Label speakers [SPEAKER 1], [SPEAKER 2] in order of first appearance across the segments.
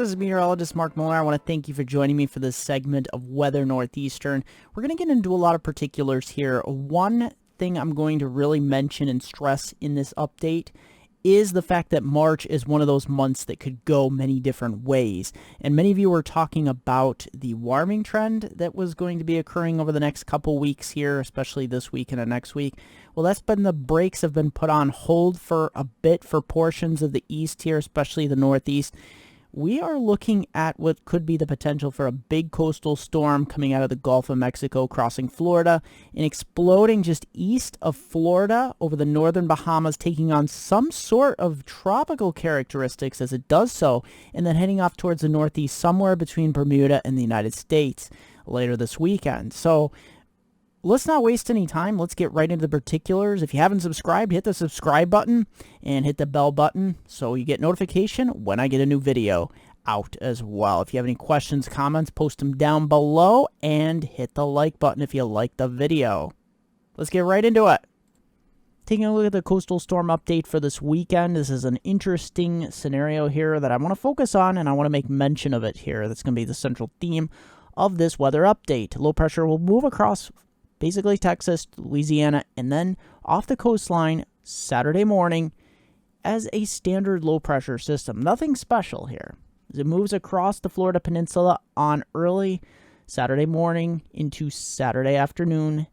[SPEAKER 1] This is meteorologist Mark Muller. I want to thank you for joining me for this segment of Weather Northeastern. We're going to get into a lot of particulars here. One thing I'm going to really mention and stress in this update is the fact that March is one of those months that could go many different ways. And many of you were talking about the warming trend that was going to be occurring over the next couple weeks here, especially this week and the next week. Well, the brakes have been put on hold for a bit for portions of the east here, especially the northeast. We are looking at what could be the potential for a big coastal storm coming out of the Gulf of Mexico, crossing Florida, and exploding just east of Florida over the northern Bahamas, taking on some sort of tropical characteristics as it does so, and then heading off towards the northeast somewhere between Bermuda and the United States later this weekend. So let's not waste any time. Let's get right into the particulars. If you haven't subscribed, hit the subscribe button and hit the bell button so you get notification when I get a new video out as well. If you have any questions, comments, post them down below and hit the like button if you like the video. Let's get right into it. Taking a look at the coastal storm update for this weekend. This is an interesting scenario here that I want to focus on, and I want to make mention of it here. That's going to be the central theme of this weather update. Low pressure will move across basically Texas, Louisiana, and then off the coastline Saturday morning as a standard low pressure system. Nothing special here. As it moves across the Florida Peninsula on early Saturday morning into Saturday afternoon.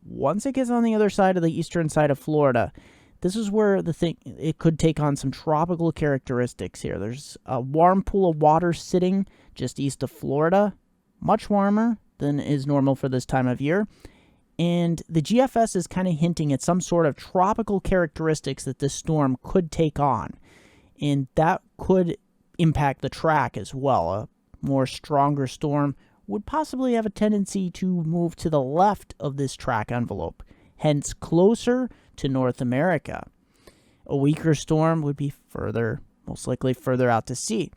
[SPEAKER 1] Once it gets on the other side of the eastern side of Florida, this is where it could take on some tropical characteristics here. There's a warm pool of water sitting just east of Florida, much warmer than is normal for this time of year. And the GFS is kind of hinting at some sort of tropical characteristics that this storm could take on. And that could impact the track as well. A more stronger storm would possibly have a tendency to move to the left of this track envelope, hence closer to North America. A weaker storm would be most likely further out to sea.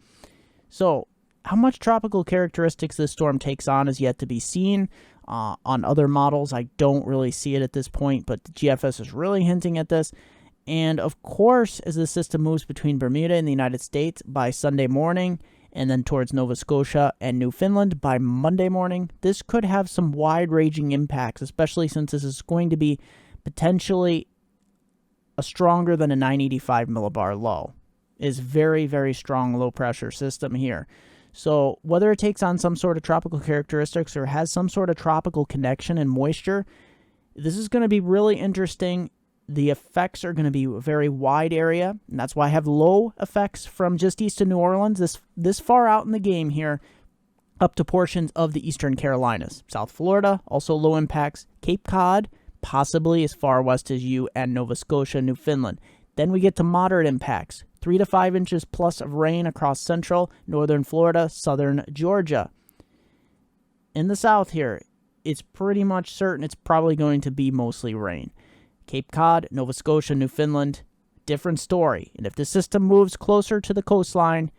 [SPEAKER 1] So how much tropical characteristics this storm takes on is yet to be seen. On other models, I don't really see it at this point, but the GFS is really hinting at this. And of course, as the system moves between Bermuda and the United States by Sunday morning, and then towards Nova Scotia and Newfoundland by Monday morning, this could have some wide-ranging impacts, especially since this is going to be potentially a stronger than a 985 millibar low. Is very, very strong low-pressure system here. So whether it takes on some sort of tropical characteristics or has some sort of tropical connection and moisture, this is going to be really interesting. The effects are going to be a very wide area, and that's why I have low effects from just east of New Orleans, this far out in the game here, up to portions of the eastern Carolinas. South Florida, also low impacts. Cape Cod, possibly as far west as you, and Nova Scotia, Newfoundland. Then we get to moderate impacts. 3 to 5 inches plus of rain across central, northern Florida, southern Georgia. In the south here, it's pretty much certain it's probably going to be mostly rain. Cape Cod, Nova Scotia, Newfoundland, different story. And if the system moves closer to the coastline,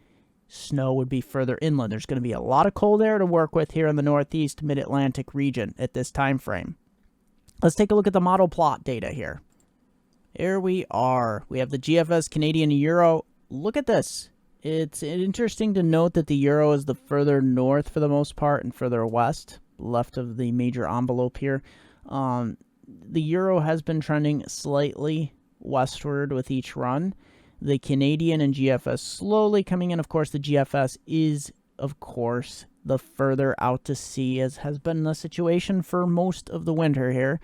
[SPEAKER 1] snow would be further inland. There's going to be a lot of cold air to work with here in the northeast mid-Atlantic region at this time frame. Let's take a look at the model plot data here. Here we are. We have the GFS Canadian Euro. Look at this. It's interesting to note that the Euro is the further north for the most part and further west, left of the major envelope here. The Euro has been trending slightly westward with each run. The Canadian and GFS slowly coming in. Of course, the GFS is, of course, the further out to sea, as has been the situation for most of the winter here.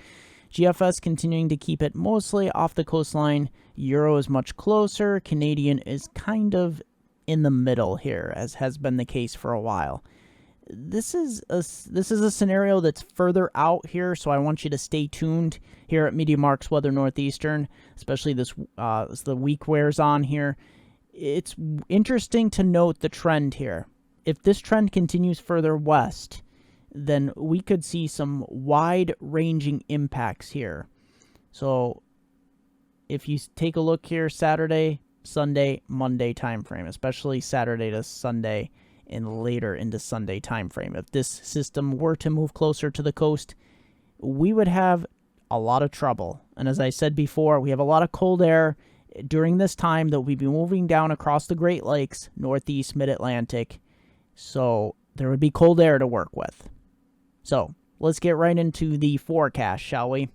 [SPEAKER 1] GFS continuing to keep it mostly off the coastline. Euro is much closer. Canadian is kind of in the middle here, as has been the case for a while. This is a scenario that's further out here, so I want you to stay tuned here at MeteoMark's Weather Northeastern, especially as the week wears on here. It's interesting to note the trend here. If this trend continues further west, then we could see some wide-ranging impacts here. So if you take a look here, Saturday, Sunday, Monday time frame, especially Saturday to Sunday and later into Sunday time frame. If this system were to move closer to the coast, we would have a lot of trouble. And as I said before, we have a lot of cold air during this time, they'll be moving down across the Great Lakes, Northeast, Mid-Atlantic. So there would be cold air to work with. So let's get right into the forecast, shall we?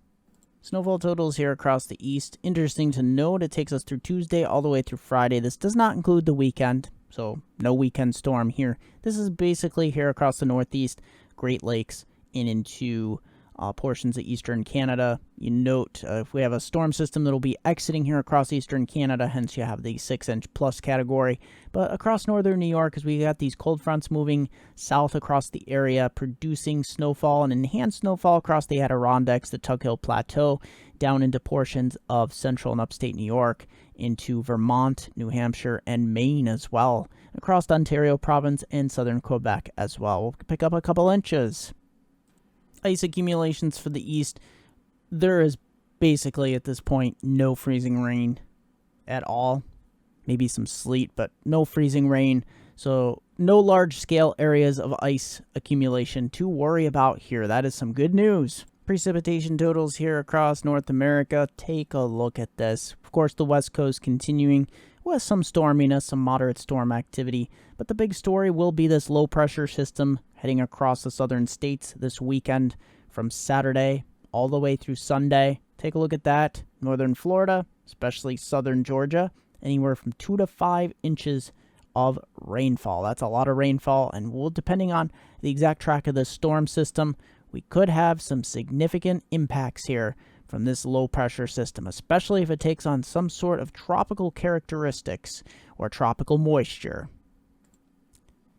[SPEAKER 1] Snowfall totals here across the east. Interesting to note, it takes us through Tuesday all the way through Friday. This does not include the weekend, so no weekend storm here. This is basically here across the Northeast, Great Lakes, and into portions of eastern Canada. You note if we have a storm system that'll be exiting here across eastern Canada, hence you have the 6-inch plus category. But across northern New York, as we got these cold fronts moving south across the area, producing snowfall and enhanced snowfall across the Adirondacks, the Tug Hill Plateau, down into portions of central and upstate New York, into Vermont, New Hampshire, and Maine as well, across Ontario province and southern Quebec as well. We'll pick up a couple inches. Ice accumulations for the east, there is basically at this point no freezing rain at all. Maybe some sleet, but no freezing rain. So no large-scale areas of ice accumulation to worry about here. That is some good news. Precipitation totals here across North America. Take a look at this. Of course, the West Coast continuing with some storminess, some moderate storm activity. But the big story will be this low-pressure system heading across the southern states this weekend from Saturday all the way through Sunday. Take a look at that. Northern Florida, especially southern Georgia, anywhere from 2 to 5 inches of rainfall. That's a lot of rainfall, and depending on the exact track of this storm system, we could have some significant impacts here from this low-pressure system, especially if it takes on some sort of tropical characteristics or tropical moisture.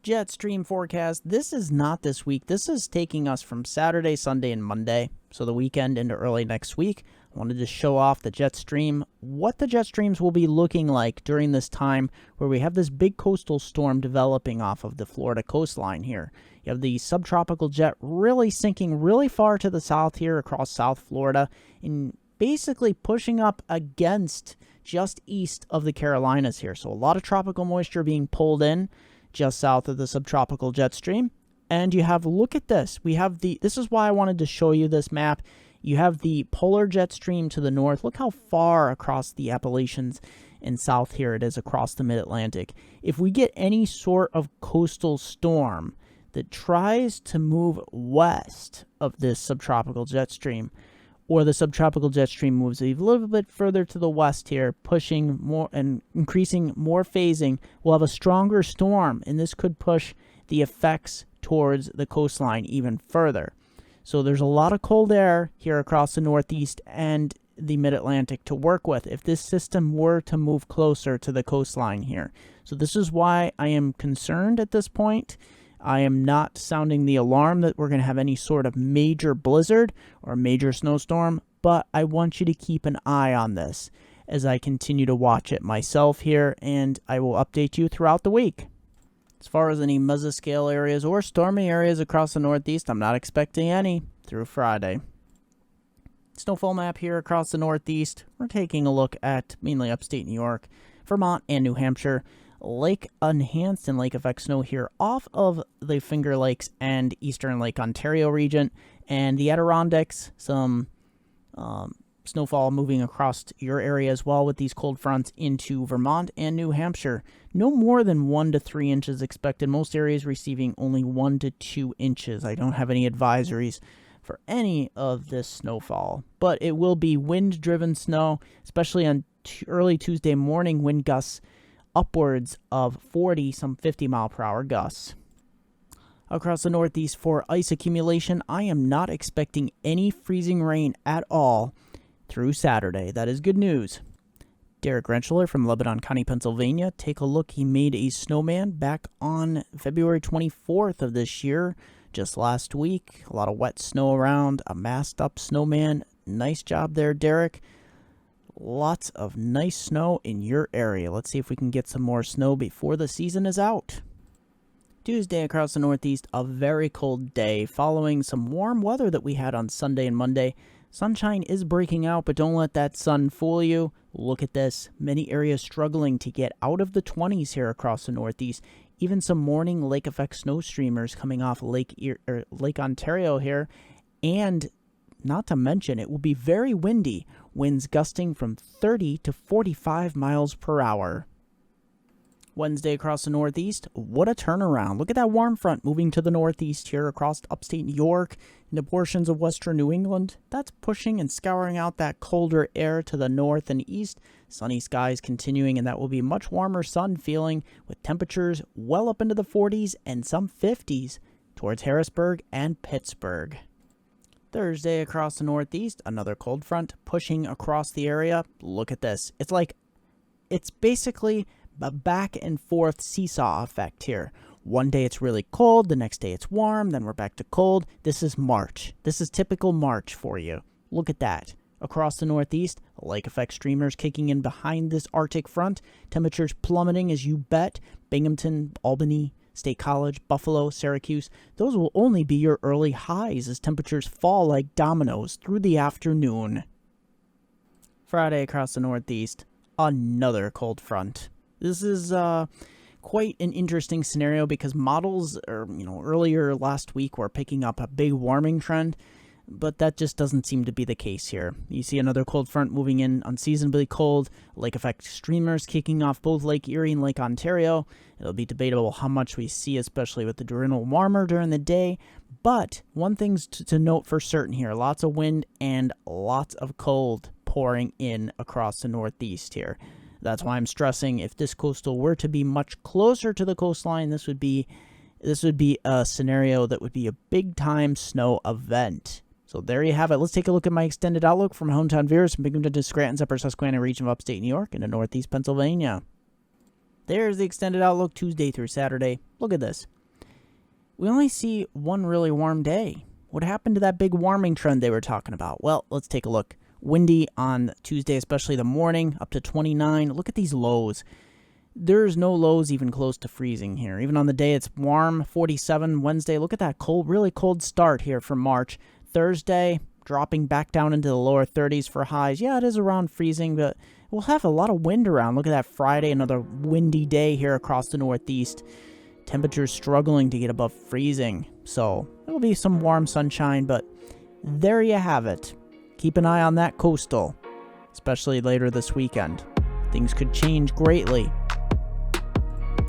[SPEAKER 1] Jet stream forecast. This is not this week. This is taking us from Saturday, Sunday, and Monday, so the weekend into early next week. I wanted to show off the jet stream, what the jet streams will be looking like during this time where we have this big coastal storm developing off of the Florida coastline here. You have the subtropical jet really sinking really far to the south here across South Florida and basically pushing up against just east of the Carolinas here. So a lot of tropical moisture being pulled in just south of the subtropical jet stream. And you have, look at this. This is why I wanted to show you this map. You have the polar jet stream to the north. Look how far across the Appalachians and south here it is across the mid-Atlantic. If we get any sort of coastal storm that tries to move west of this subtropical jet stream, or the subtropical jet stream moves a little bit further to the west here, pushing more and increasing more phasing, we'll have a stronger storm, and this could push the effects towards the coastline even further. So there's a lot of cold air here across the Northeast and the Mid-Atlantic to work with if this system were to move closer to the coastline here. So this is why I am concerned at this point. I am not sounding the alarm that we're going to have any sort of major blizzard or major snowstorm, but I want you to keep an eye on this as I continue to watch it myself here, and I will update you throughout the week. As far as any mesoscale areas or stormy areas across the Northeast, I'm not expecting any through Friday. Snowfall map here across the Northeast. We're taking a look at mainly upstate New York, Vermont, and New Hampshire. Lake enhanced and lake effect snow here off of the Finger Lakes and eastern Lake Ontario region, and the Adirondacks, some snowfall moving across your area as well with these cold fronts into Vermont and New Hampshire. No more than 1 to 3 inches expected. Most areas receiving only 1 to 2 inches. I don't have any advisories for any of this snowfall, but it will be wind-driven snow, especially on early Tuesday morning. Wind gusts upwards of 40, some 50-mile-per-hour gusts. Across the Northeast for ice accumulation, I am not expecting any freezing rain at all through Saturday. That is good news. Derek Rentschler from Lebanon County, Pennsylvania. Take a look. He made a snowman back on February 24th of this year, just last week. A lot of wet snow around, a masked up snowman. Nice job there, Derek. Lots of nice snow in your area. Let's see if we can get some more snow before the season is out. Tuesday across the Northeast, a very cold day following some warm weather that we had on Sunday and Monday. Sunshine is breaking out, but don't let that sun fool you. Look at this. Many areas struggling to get out of the 20s here across the Northeast. Even some morning lake effect snow streamers coming off Lake Ontario here. And not to mention, it will be very windy. winds gusting from 30 to 45 miles per hour. Wednesday across the Northeast, what a turnaround. Look at that warm front moving to the northeast here across upstate New York into portions of western New England. That's pushing and scouring out that colder air to the north and east. Sunny skies continuing, and that will be much warmer sun feeling with temperatures well up into the 40s and some 50s towards Harrisburg and Pittsburgh. Thursday across the Northeast, another cold front pushing across the area. Look at this. It's basically a back and forth seesaw effect here. One day it's really cold, the next day it's warm, then we're back to cold. This is March. This is typical March for you. Look at that. Across the Northeast, lake effect streamers kicking in behind this Arctic front. Temperatures plummeting as you bet. Binghamton, Albany, State College, Buffalo, Syracuse. Those will only be your early highs as temperatures fall like dominoes through the afternoon. Friday across the Northeast, another cold front. This is quite an interesting scenario because models earlier last week were picking up a big warming trend, but that just doesn't seem to be the case here. You see another cold front moving in, unseasonably cold, lake effect streamers kicking off both Lake Erie and Lake Ontario. It'll be debatable how much we see, especially with the diurnal warmer during the day, but one thing's to note for certain here, lots of wind and lots of cold pouring in across the Northeast here. That's why I'm stressing if this coastal were to be much closer to the coastline, this would be a scenario that would be a big-time snow event. So there you have it. Let's take a look at my extended outlook from my hometown viewers from Binghamton to Scranton, Upper Susquehanna region of upstate New York into northeast Pennsylvania. There's the extended outlook Tuesday through Saturday. Look at this. We only see one really warm day. What happened to that big warming trend they were talking about? Well, let's take a look. Windy on Tuesday, especially the morning, up to 29. Look at these lows. There's no lows even close to freezing here. Even on the day, it's warm, 47. Wednesday, look at that cold, really cold start here for March. Thursday, dropping back down into the lower 30s for highs. Yeah, it is around freezing, but we'll have a lot of wind around. Look at that Friday, another windy day here across the Northeast. Temperatures struggling to get above freezing. So, it'll be some warm sunshine, but there you have it. Keep an eye on that coastal, especially later this weekend. Things could change greatly.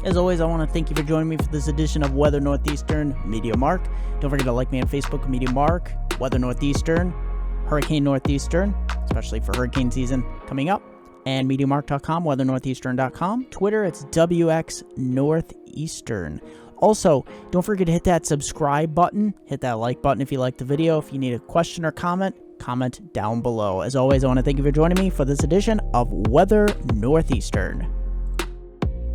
[SPEAKER 1] As always, I want to thank you for joining me for this edition of Weather Northeastern MeteoMark. Don't forget to like me on Facebook, MeteoMark, Weather Northeastern, Hurricane Northeastern, especially for hurricane season coming up, and MeteoMark.com, WeatherNortheastern.com. Twitter, it's WX Northeastern. Also, don't forget to hit that subscribe button, hit that like button if you like the video. If you need a question or comment down below. As always, I want to thank you for joining me for this edition of Weather Northeastern.